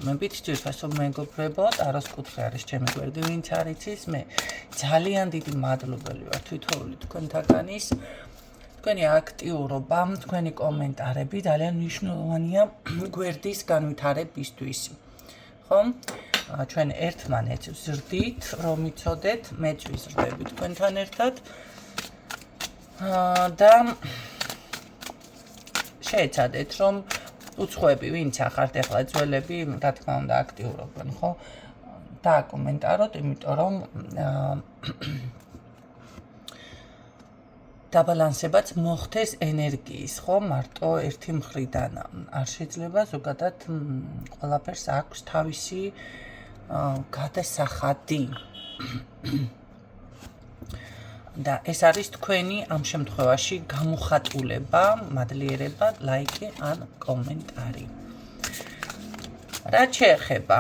მებით ძირფასო მეგობრებო, ტაროს კუთხე არის ჩემი გვერდი, ვინც არ იცის, მე ძალიან დიდი მადლობელი ვარ თვითოული თქვენთაგანის. თქვენი აქტიურობა, თქვენი კომენტარები ძალიან მნიშვნელოვანია გვერდის განვითარებისთვის. ხო? ჩვენ ერთმანეთს ვზრდით, რომ იცოდეთ, მეც ვიზრდები თქვენთან ერთად. და შეეცადეთ, რომ უცხოები, ვინც ახართ ახლა ძველები, რა თქმა უნდა, აქტიურობენ, ხო? დააკომენტაროთ, იმიტომ რომ დაბალანსებაც მოხდეს ენერგიის, ხო? მარტო ერთი მხრიდან არ შეიძლება, ზოგადად ყველაფერს აქვს თავისი გადასახადი. და ეს არის თქვენი ამ შემთხვევაში გამოხატულება, მადლიერება, ლაიკი ან კომენტარი. რაც შეეხება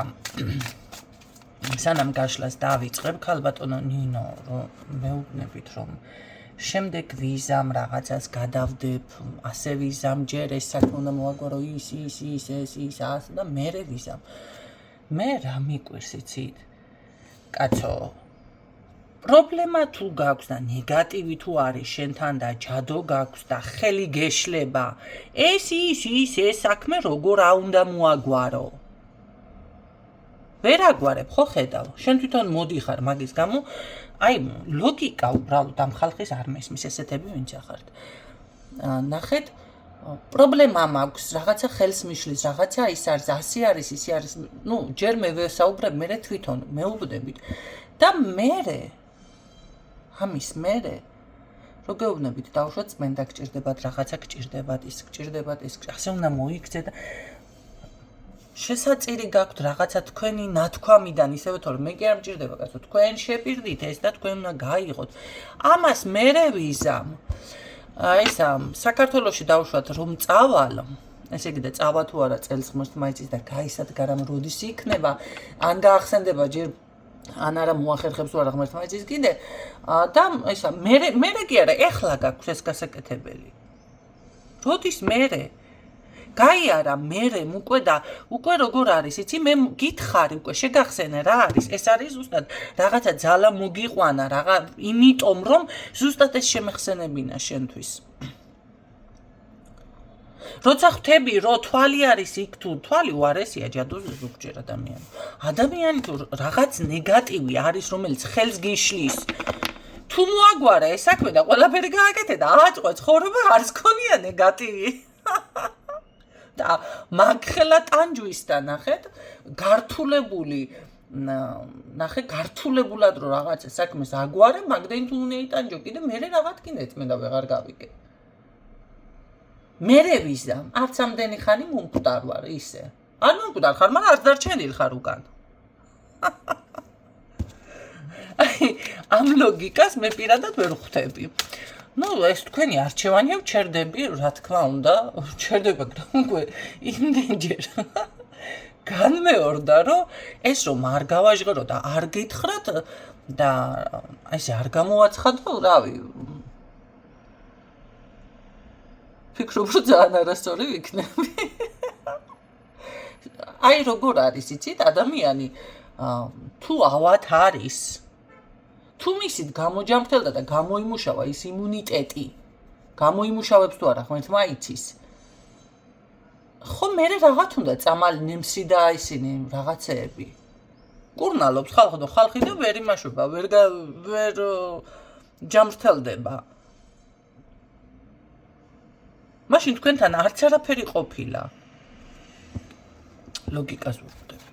სანამ გაშლას დავიწყებ, ქალბატონო ნინო, რომ მეუბნებით, რომ შემდეგ ვიზამ რაღაცას გადავდებ, ასე ვიზამ, ჯერ ეს საქმე უნდა მოვაგვარო ის და მერე ვიზამ. მე რა მიკვირს იცით? კაცო, პრობლემა თუ გაქვს და ნეგატივი თუ არის შენთან და ჯადო გაქვს და ხელი გეშლება, ეს საქმე როგორ უნდა მოაგვარო? ვერ აგვარებ, ხო ხედავ? შენ თვითონ მოდიხარ მაგის გამო, აი ლოგიკა უბრალოდ ამ ხალხის არ მესმის ესეთები ვინც ახართ. ნახეთ, პრობლემა მაქვს, რაღაცა ხელს მიშლის, რაღაცა ის არის, ასე არის, ისი არის. ნუ ჯერ მე ვესაუბრებ, მერე თვითონ მეუბნებით და მერე ამის მერე რო გეუბნებით დავუშვათ წმენდა გჭირდებათ, რაღაცა გჭირდებათ, ის გჭირდებათ, ეს ასე უნდა მოიქცეთ და შესაწირი გაქვთ რაღაცა თქვენი ნათქვამიდან, ისევე თორე მე კი არ მჭირდება კაცო, თქვენ შეპირდით ეს და თქვენ უნდა გაიღოთ. ამას მერე ვიზამ. ისა საქართველოში დავუშვათ რომ წავალ, ესე იგი და წავა თუ არა წელს ღმერთს მაიცის და გაისადგა რამ როდის იქნება, ან გაახსენდება ჯერ ან არა მოახერხებს თუ არა ღმერთს მაიცის კიდე და ისა მერე კი არა, ეხლა გაქვს ეს გასაკეთებელი. როდის მერე? გაიარა მერე უკვე და უკვე როგორ არის, იცი, მე გითხარი უკვე შეგახსენე რა არის, ეს არის ზუსტად რაღაცა ძალა მოგიყვანა, რაღა იმიტომ რომ ზუსტად ეს შემეხსენებინა შენთვის. როცა ხვდები რომ თვალი არის იქ თუ თვალი უარესია ჯადოზე ზოგჯერ ადამიანი. ადამიანი თუ რაღაც ნეგატივი არის რომელიც ხელს გიშლის თუ მოაგვარა ეს საქმე და ყველაფერი გააკეთე და აწყვე ცხოვრება არც ქონია ნეგატივი. და მაგხელა ტანჯვის და ნახეთ გართულებული ნახე გართულებულად რომ რაღაცა საქმეს აგვარე მაგდენ თუ უნდა იტანჯო კიდე მერე რაღაც კიდე წმენდა ვეღარ გავიგე. მერე ვიზამ არც ამდენი ხანი მომკვდარ ვარ ისე. არ მომკვდარ ხარ, მაგრამ არც დარჩენილ ხარ უკან. ამ ლოგიკას მე პირადად ვერ ხვდები. ნუ ეს თქვენი არჩევანია, ვჩერდები, რა თქმა უნდა, ვჩერდება, უკვე იმდენჯერ განმეორდა, რომ ეს რომ არ გავაჟღერო და არ გითხრათ და ესე არ გამოვაცხადო, რავი. ფიქრობ, რომ ძალიან არასწორი ვიქნები. აი როგორ არის, იცით, ადამიანი თუ ავად არის თუ მისით გამოჯამრთელდა და გამოიმუშავა ის იმუნიტეტი, გამოიმუშავებს თუ არა ღმერთმა იცის. ხო მერე რაღაც უნდა წამალი ნემსი და ისინი რაღაცეები. კურნალობს ხალხი და ვერ იმაშობა, ვერ ჯამრთელდება. მაშინ თქვენთან არც არაფერი ყოფილა. ლოგიკას ვუხდები.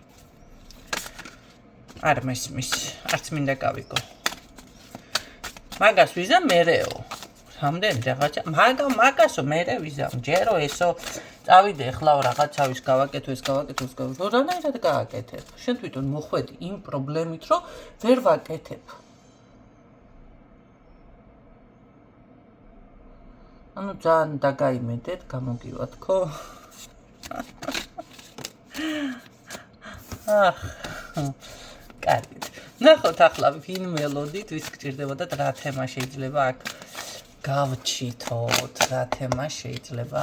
არ მესმის, არც მინდა გავიგო. მაგას ვიზამ მერეო. რამდენი რაღაცა, მაგასო მერე ვიზამ, ჯერო ესო წავიდე ეხლა რაღაცავის გავაკეთო, ეს რანაირად გააკეთებ. შენ თვითონ მოხვედი იმ პრობლემით, რომ ვერ ვაკეთებ. ანუ ძალიან დაგაიმედეთ, გამოგივათ, ხო? კარგით. ნახოთ ახლა ვინ მელოდით, ვის გჭირდებოდათ, რა თემა შეიძლება აქ გავჩითოთ, რა თემა შეიძლება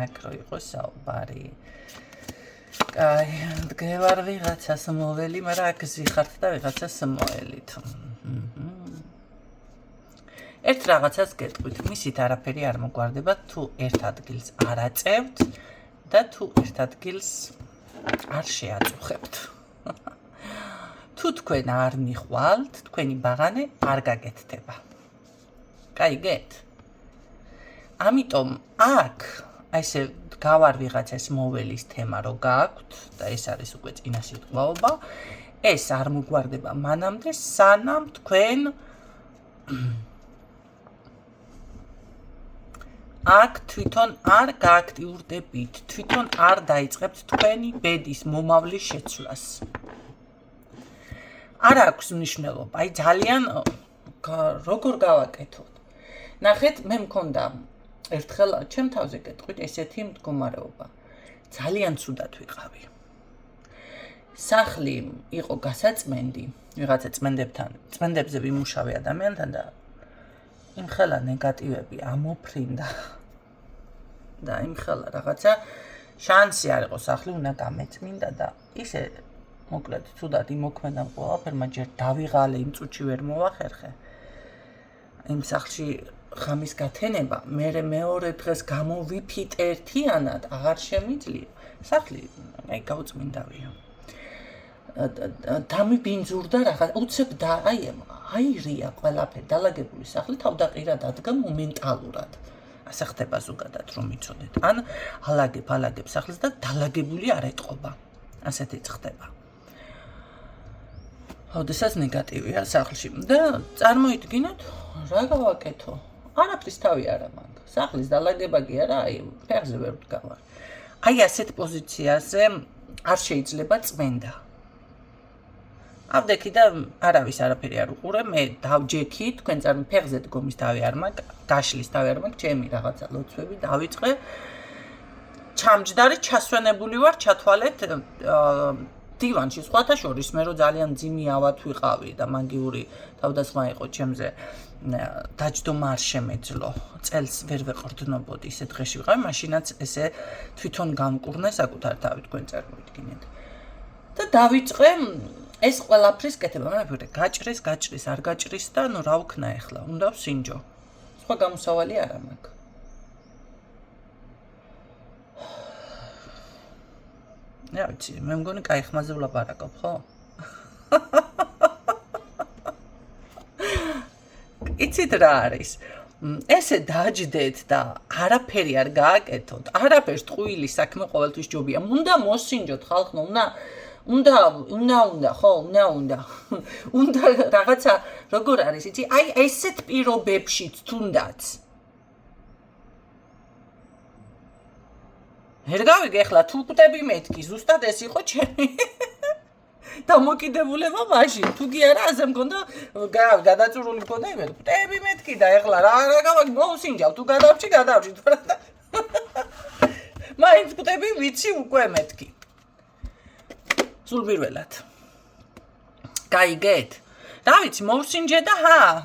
აქ რო იყოს საუბარი. კაი, დგევარ ვიღაცას მოველი, მაგრამ აქ ზიხართ და ვიღაცას მოელით. ერთ რაღაცას გეტყვით, მისით არაფერი არ მოგვარდება, თუ ერთ ადგილს არ აწევთ და თუ ერთ ადგილს არ შეაწუხებთ. თუ თქვენ არ მიხვალთ, თქვენი ბაღანე არ გაკეთდება. გაიგეთ? ამიტომ აქ აი ესე გავარ ვიღაცას მოველის თემა რო გააქვთ და ეს არის უკვე წინა სიტყვაობა, ეს არ მოგვარდება მანამდე, სანამ თქვენ აქ თვითონ არ გააქტიურდებით, თვითონ არ დაიწყებთ თქვენი ბედის მომავლის შეცვლას. არ აქვს მნიშვნელობა, აი ძალიან როგორ გავაკეთოთ. ნახეთ, მე მქონდა ერთხელ ჩემ თავზე გეტყვით ესეთი მდგომარეობა. ძალიან ცუდად ვიყავი. სახლი იყო გასაწმენდი, ვიღაცა წმენდებზე ვიმუშავე ადამიანთან და იმხელა ნეგატივები ამოფრინდა. და იმხელა რაღაცა შანსი არ იყო სახლი უნდა გამეწმინდა და ისე მოკლედ ცუდად იმოქმედა ყველაფერმა ჯერ დავიღალე იმ წუთში ვერ მოვახერხე. იმ სახლში ხამის გათენება, მე მეორე დღეს გამოვიფით ერთიანად, აღარ შემიძლია. სახლი აი გაუწმინდავია. დამიბინძურდა რაღაც, უცებ და აირია ყველაფერი, დალაგებული სახლი თავდაყირა დადგა მომენტალურად. ასე ხდება ზოგადად რომ იცოდეთ. ან ალაგებ სახლს და დალაგებული არ ეტყობა. ასეთიც ხდება. ოდესაც ნეგატივია სახლში და წარმოიდგინოთ რა გავაკეთო. არაფრის თავი არა მაქვს. სახლის დალაგება კი არა, აი ფეხზე ვერ ვდგავარ. აი ასეთ პოზიციაზე არ შეიძლება წმენდა. ავდექი და არავის არაფერი არ უყურე, მე დავჯექი, თქვენ ფეხზე დგომის თავი არ მაქვს, გაშლის თავი არ მაქვს, ჩემი რაღაცა ლოცვები დავიწყე. ჩამჯდარი ჩასვენებული ვარ, ჩათვალეთ დივანში, სხვათა შორის მე რო ძალიან ძიმი ავად ვიყავი და მაგიური თავდასხმა იყო ჩემზე. დაჯდომა არ შემეძლო. წელს ვერ ვეყრდნობოდი ისე დღეში ვიყავი, მაშინაც ესე თვითონ გამკურნე საკუთარ თავი თქვენ წარმოიდგინეთ. და დავიწყე ეს ყველაფრის კეთება, მაგრამ გაჭრის, არ გაჭრის და ნუ რა ვქნა ახლა, უნდა ვსინჯო. სხვა გამოსავალი არა მაქვს. რა ვიცი, მე მგონი კაი ხმაზე ვლაპარაკობ, ხო? იცით რა არის? ესე დაჯდეთ და არაფერი არ გააკეთოთ, არაფერს ტყუილი საქმე ყოველთვის ჯობია. უნდა მოსინჯოთ ხალხო, უნდა, ხო, უნდა. უნდა რაღაცა როგორ არის, იცი? აი ესეთ პირობებშიც თუნდაც. ვერ გავიგე ახლა თუ კვდები მეთქი, ზუსტად ეს იყო ჩემი დამოკიდებულება მაშინ. თუ კი არა, ასე მქონდა გადაწურული მქონდა იმედ. კვდები მეთქი და ახლა რა გავაკეთე, მოვსინჯავ, თუ გადავრჩი. მაინც კვდები ვიცი უკვე მეთქი. სულ პირველად. გაიგეთ? რა ვიცი, მოვსინჯე და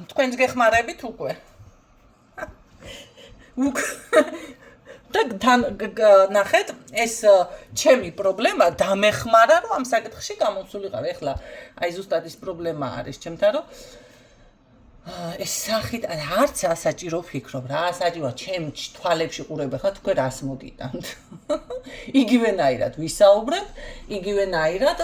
თქვენს გეხმარებით უკვე. და ნახეთ, ეს ჩემი პრობლემა დამეხმარა, რომ ამ საკითხში გამოსულიყავი. ახლა აი ზუსტად ის პრობლემა არის ჩემთან, რომ ეს სახით არც ასაჭირო ვფიქრობ, რა ასაჭირო, ჩემ თვალებში ყურებ ხა თქვენ რას მოგიტანთ. იგივენაირად ვისაუბრებ, იგივენაირად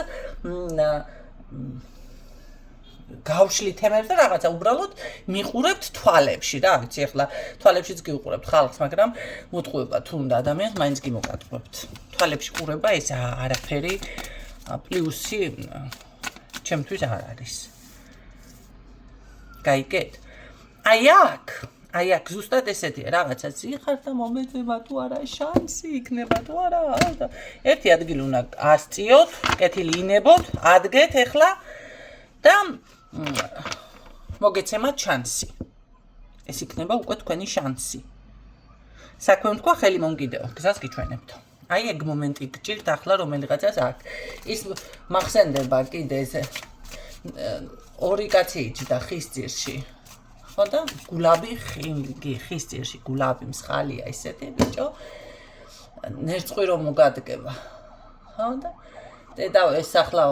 გავშლი თემებს და რაღაცა უბრალოდ მიყურებთ თვალებში, რა ვიცი, ახლა თვალებშიც გიყურებთ ხალხს, მაგრამ მოტყუება თუ უნდა ადამიანს მაინც გიმოკატებთ. თვალებში ყურება ეს არაფერი პლუსი ჩემთვის არ არის. გაიგეთ? აი აქ ზუსტად ესეთია, რაღაცა ზიხართ და მომეწება თუ არა, შანსი იქნება თუ არა. ერთი ადგილი უნდა ასწიოთ, კეთილი ინებოთ, ადგეთ ახლა და მოგეცემათ შანსი. ეს იქნება უკვე თქვენი შანსი. საქმე თქვა ხელი მომგიდეო, გზას გიჩვენებთ. აი ეგ მომენტი გჭირთ ახლა რომელიღაცას აქ. ის მახსენდება კიდე ეს ორი კაცი იჯდა ხის ძირში. ხო და გულაბი ხის ძირში, გულაბი მსხალია ისეთი ბიჭო. ნერწყვი რომ მოგადგება. ხო და დედა ეს ახლა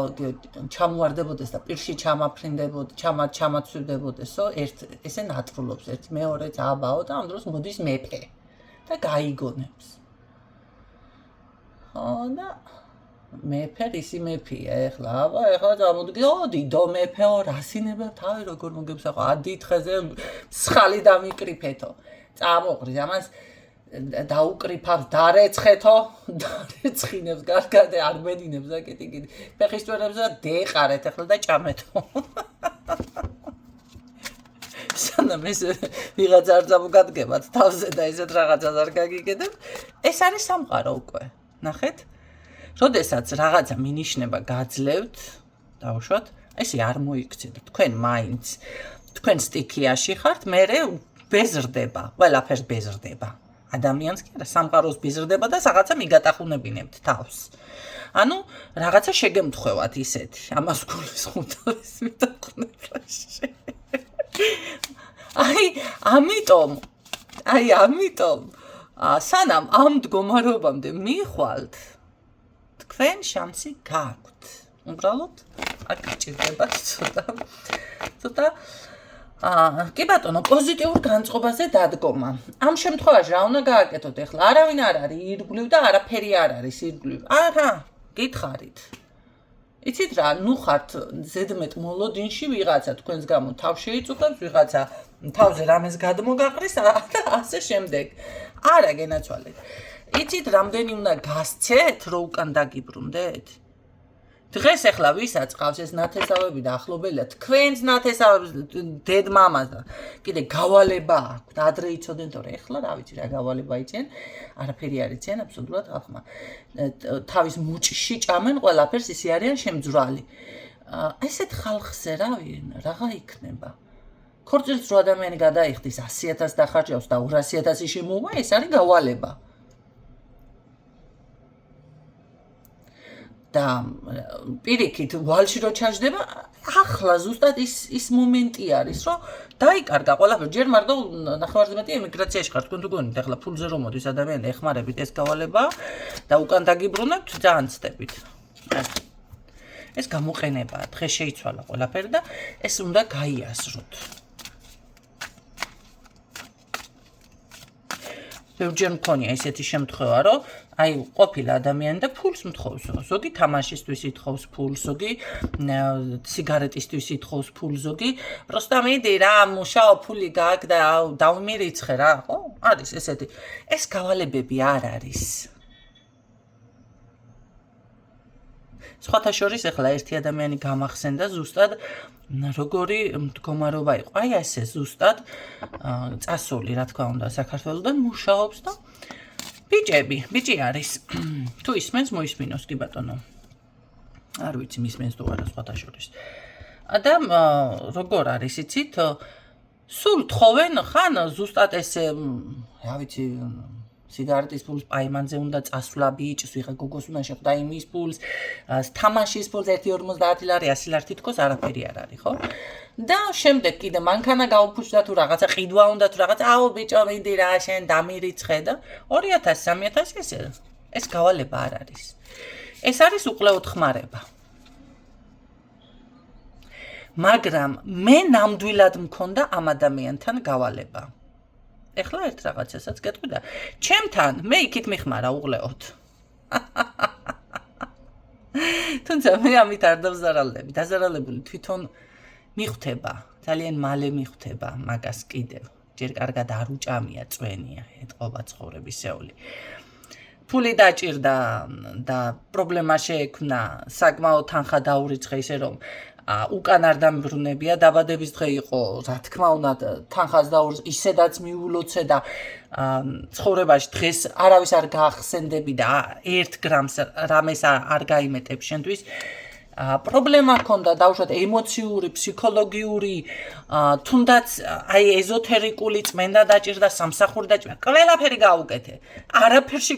ჩამوارდებოდეს და პირში ჩამაცვივდებოდესო ესე ნატრულობს ერთ მეორეც აბაო და ამ დროს მოდის მეფე და გაიგონებს ხო და მეფე ისი მეფეა ეხლა წამოდგე დიდო მეფეო რასინება თავი როგორ მოგებსახო ადითხეზე მსხალი დამიკრიფეთო წამოყრის ამას დაუკრიფავს დარეცხეთო დარეცხინებს გარგადე არ მედინებს და კიტიკიტი ფეხისტვერებს და დეყარეთ ეხლა და ჭამეთო სანამ ეს ვიღაცა არ წამოგადგებათ თავზე და ესეთ რაღაცას არ გაგიგედებ ეს არის სამყარო უკვე ნახეთ როდესაც რაღაცა მინიშნება გაძლევთ დავუშვათ ესე არ მოიქცეთ თქვენ მაინც თქვენ სტიქიაში ხართ მერე ბეზრდება ყველაფერს ბეზრდება ადამიანს კი არა სამყაროს ბეზრდება და რაღაცა მიგატახუნებინებთ თავს ანუ რაღაცა შეგემთხვევათ ისეთი ამას გულისხმობს მიტახუნებაში ამიტომ სანამ ამ მდგომარეობამდე მიხვალთ თქვენ შანსი გააქვთ უბრალოდ არ გჭირდებათ ცოტა კი ბატონო პოზიტიურ განწყობაზე დადგომა ამ შემთხვევაში რა უნდა გააკეთოთ ეხლა არავინ არ არის ირგვლივ და არაფერი არ არის ირგვლივ აჰა გითხარით იცით რა ნუ ხართ ზედმეტ მოლოდინში ვიღაცა თქვენს გამო თავს შეიწუხებს ვიღაცა თავზე რამეს გადმოგაყრის და ასე შემდეგ არა გენაცვალეთ იცით რამდენი უნდა გასცეთ რომ უკან დაგიბრუნდეთ დღეს ეხლა ვისაც ყავს ეს ნათესავები და ახლობელია თქვენს ნათესავებს დედმამას და კიდე გავალება აქვს ადრე იცოდნენ თორე ეხლა რა ვიცი რა გავალება იციან არაფერი არ იციან აბსოლუტურად ხალხმა თავის მუჭში ჭამენ ყველაფერს ისე არიან შემძვრალი ესეთ ხალხზე რაღა იქნება ქორწილს რო ადამიანი გადაიხდის 100,000 დახარჯავს და 200,000 შემოვა ეს არის გავალება და პირიქით ვალში რო ჩაჯდება ახლა ზუსტად ის მომენტი არის რომ დაიკარგა ყველაფერი ჯერ მარტო ნახევარზე ემიგრაციაში ხარ თქვენ თუ გონით ახლა ფულზე რომ მოდის ადამიანი ეხმარებით ეს გავალება და უკან დაგიბრუნებთ ძალიან ცდებით ეს გამოყენებაა დღეს შეიცვალა ყველაფერი და ეს უნდა გაიაზროთ ბევრჯერ მქონია ესეთი შემთხვევა რომ აი ყოფილი ადამიანი და ფულს მთხოვს ზოგი თამაშისთვის ითხოვს ფულს ზოგი სიგარეტისთვის ითხოვს ფულს ზოგი პროსტა მიდი რა მუშაო ფული გააკ და დავმირიცხე რა ხო არის ესეთი ეს გავალებები არ არის სხვათა შორის ახლა ერთი ადამიანი გამახსენდა ზუსტად როგორი მდგომარეობა იყო აი ესე ზუსტად წასული რა თქმა უნდა საქართველოსდან მუშაობს და ბიჭი არის თუ ისმენს მოისმინოს კი ბატონო არ ვიცი მისმენს თუ არა სხვათა შორის და როგორ არის იცით სულ თხოვენ ხან ზუსტად ესე რა ვიცი სიგარეტის ფულს პაიმანზე უნდა წასვლა ბიჭს ვიღა გოგოს უნდა შეხვდა იმის ფულს თამაშის ფულს 1.50 ლარი 100 ლარი თითქოს არაფერი არ არის ხო და შემდეგ კიდე მანქანა გაუფუჭდა თუ რაღაცა ყიდვა უნდა თუ რაღაცა აუ ბიჭო მიდი რა შენ დამირიცხე და 2000-3000 ეს გავალება არ არის ეს არის უყლეოდ ხმარება მაგრამ მე ნამდვილად მქონდა ამ ადამიანთან გავალება ეხლა ერთ რაღაცასაც გეტყვი და ჩემთან მე იქით მიხმარა უყლეოდ თუმცა მე ამით არ დავზარალდები დაზარალებული თვითონ მიხვდება ძალიან მალე მიხვდება მაგას კიდევ ჯერ კარგად არ უჭამია წვენია ეთყობა ცხოვრებისეული ფული დაჭირდა და პრობლემა შეექმნა საკმაოდ თანხა დაურიცხე ისე რომ უკან არ დამბრუნებია დაბადების დღე იყო რა თქმა უნდა თანხას დაურიცხე ისედაც მიულოცე და ცხოვრებაში დღეს არავის არ გაახსენდები და 1 გრამს რამეს არ გაიმეტებ შენთვის პრობლემა ჰქონდა დაუშვათ ემოციური, ფსიქოლოგიური, თუნდაც აი ეზოთერიკული წმენდა დაჭირდა, სამსახური დაჭირდა, ყველაფერი გაუკეთე. არაფერში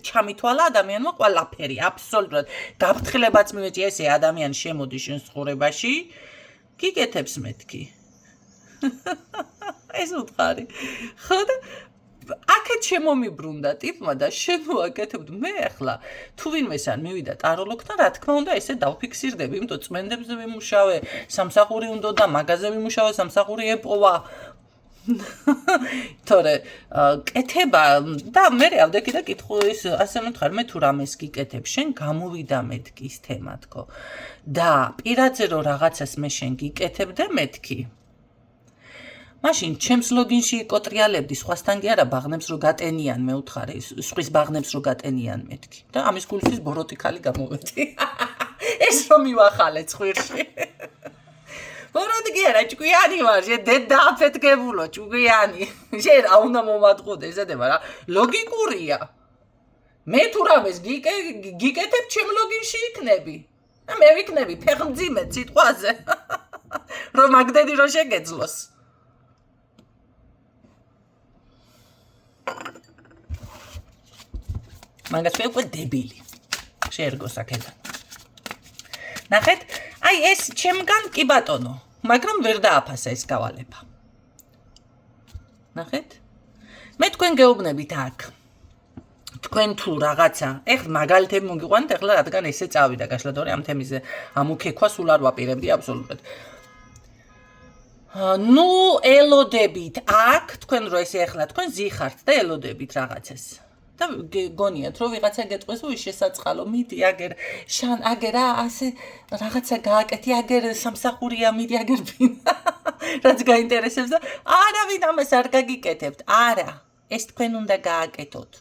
ჩამითვალა ადამიანმა ყველაფერი, აბსოლუტურად. გაფრთხილებაც მივეჭი ესე ადამიანი შემოდის შენ ცხოვრებაში, გიკეთებს მეთქი. ეს უთხარი. ხო და აქეთ შემომიბრუნდა ტიპმა და შემოაკეთებთ მე ახლა თუ ვინმესან მივიდა ტაროლოგთან რა თქმა უნდა ესე დავფიქსირდები იმიტომ წმენდებზე ვიმუშავე სამსახური უნდა და მაგაზე ვიმუშავე სამსახური ეპოვა თორე კეთება და მე ავდექი და კითხვის ასე მითხარ მე თუ რამეს გიკეთებ შენ გამოვიდა მეთქის თემა თქო და პირადზე რომ რაღაცას მე შენ გიკეთებდე მეთქი მაშინ ჩემს ლოგინში იკოტრიალებდი სხვასთან კი არა ბაღნებს რო გატენიან მე უთხარი სხვის ბაღნებს რო გატენიან მეთქი და ამის გულისთვის ბოროტი ხალი გამოვედი ეს რომ მივახალე ცხვირში ბოროტი კი არა ჭკვიანი ვარ შე დედა აფეთქებულო ჭკვიანი შენ რა უნდა მომატყუდეს ესედება რა ლოგიკურია მე თუ რამეს გიკეთებ ჩემ ლოგინში იქნები მე ვიქნები ფეხმძიმედ სიტყვაზე რომ მაგდედი რო შეგეძლოს მაგას უკვე დებილი შეერგოს აქედან ნახეთ აი ეს ჩემგან კი ბატონო მაგრამ ვერ დააფასა ეს გავალება ნახეთ მე თქვენ გეუბნებით აქ თქვენ თუ რაღაცა ეხლა მაგალითები მოგიყვანეთ ეხლა რადგან ესე წავიდა გაშლადორი ამ თემიზე ამ უქეკვა სულ არ ვაპირებდი აბსოლუტურად ნუ ელოდებით აქ თქვენ რო ესე ეხლა თქვენ ზიხართ და ელოდებით რაღაცას და გონიათ რომ ვიღაცა გეტყვის უი შესაწყალო მიდი აგერ შან აგერა ასე რაღაცა გააკეთე აგერ სამსახურია მიდი აგერ ბინა რაც გაინტერესებს და არავინ ამას არ გაგიკეთებთ არა ეს თქვენ უნდა გააკეთოთ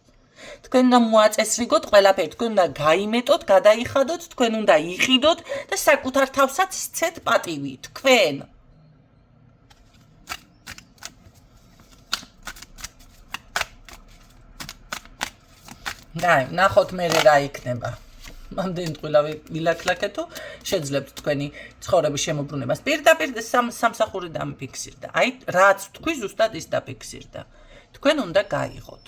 თქვენ უნდა მოაწესრიგოთ ყველაფერი თქვენ უნდა გაიმეტოთ გადაიხადოთ თქვენ უნდა იყიდოთ და საკუთარ თავსაც სცეთ პატივი თქვენ დაი, ნახოთ მე რა იქნება. მანდენ ტყილა ვილაკლაკეთო, შეძლებთ თქვენი ცხოვრების შემოbrunებას. პირდაპირ სამსახური დამიფიქსირდა. აი, რაც თქვი ზუსტად ის დაფიქსირდა. თქვენ უნდა გაიღოთ.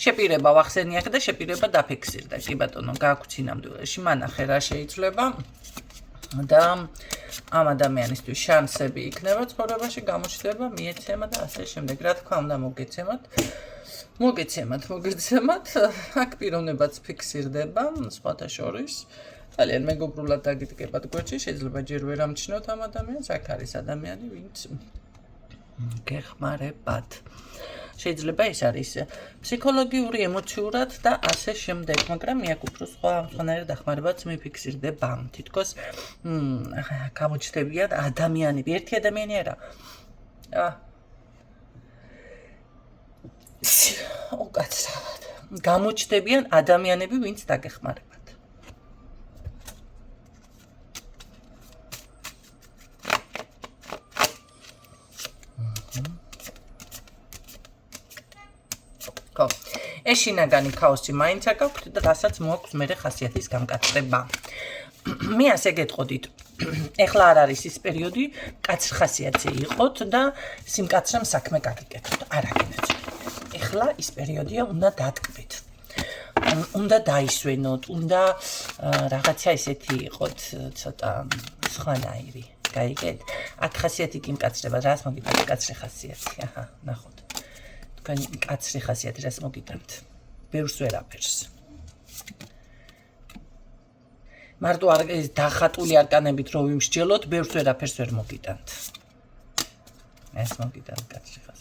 შეპირება ვახსენიახე და შეპირება დაფიქსირდა. კი ბატონო, გააქვთ ნამდვილში, მანახე რა შეიძლება და ამ ადამიანისთვის შანსები იქნება ცხოვრებაში გამოჩნდება, მიეცემა და ასე შემდეგ. რა თქმა უნდა, მოგეცემათ, აქ პიროვნებაც ფიქსირდება, სხვათა შორის. ძალიან მეგობრულად დაგიდგებათ გვერდში, შეიძლება ჯერ ვერ ამჩნევთ ამ ადამიანს, აქ არის ადამიანი, ვინც გეხმარებათ. შეიძლება ეს არის ფსიქოლოგიური, ემოციურად და ასე შემდეგ, მაგრამ მე აქ უფრო სხვა ამხანარი დახმარებაც მიფიქსირდება. თითქოს გამოჩნდებიან ადამიანები, ერთი ადამიანი არა. უკაცრავად. გამოჩნდებიან ადამიანები, ვინც დაგეხმარებათ. ხო. ეს შინაგანი ქაოსი მაინც აქვს და რასაც მოაქვს მერე ხასიათის გამკაცრება. მე ასე გეტყოდით. ეხლა არ არის ის პერიოდი, კაცრ ხასიათზე იყოთ და სიმკაცრემ საქმე გაგიკეთოთ. არ აგინეთ. ეხლა ის პერიოდია, უნდა დატკბეთ. უნდა დაისვენოთ, უნდა რაღაცა ისეთი იყოთ, ცოტა სხვანაირი. გაიგეთ? აქ ხასიათი კი მკაცრება, რას მოგიტანთ კაცრი ხასიათი? აჰა, ნახოთ. თქვენ კაცრი ხასიათი რას მოგიტანთ? ბევრს ვერაფერს. მარტო არ ეს დახატული არკანებით რო ვიმსჯელოთ, ბევრს ვერაფერს ვერ მოგიტანთ. ეს მოგიტანთ კაცრი ხასიათი.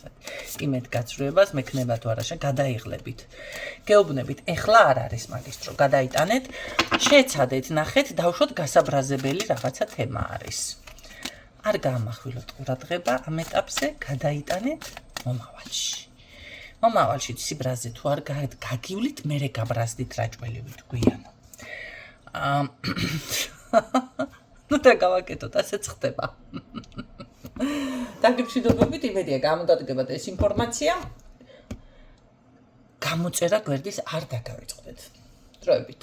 იმედ გაცრუებას მექნება თუ არა, გადაიღლებით. გეუბნებით, ეხლა არ არის მაგის დრო, გადაიტანეთ, შეცადეთ, ნახეთ, დავშოთ გასაბრაზებელი რაღაცა თემა არის. არ გაამახვილოთ ყურადღება ამ ეტაპზე, გადაიტანეთ მომავალში. მომავალში სიბრაზე თუ არ გაგივლით, მერე გაბრაზდით რაჭველივით გვიანო. ნუ და გავაკეთოთ, ასეც ხდება. დაგიფშვიდობებით, იმედია გამოდადგებათ ეს ინფორმაცია. გამოწერა გვერდის არ დაგავიწყდეთ. დროებით.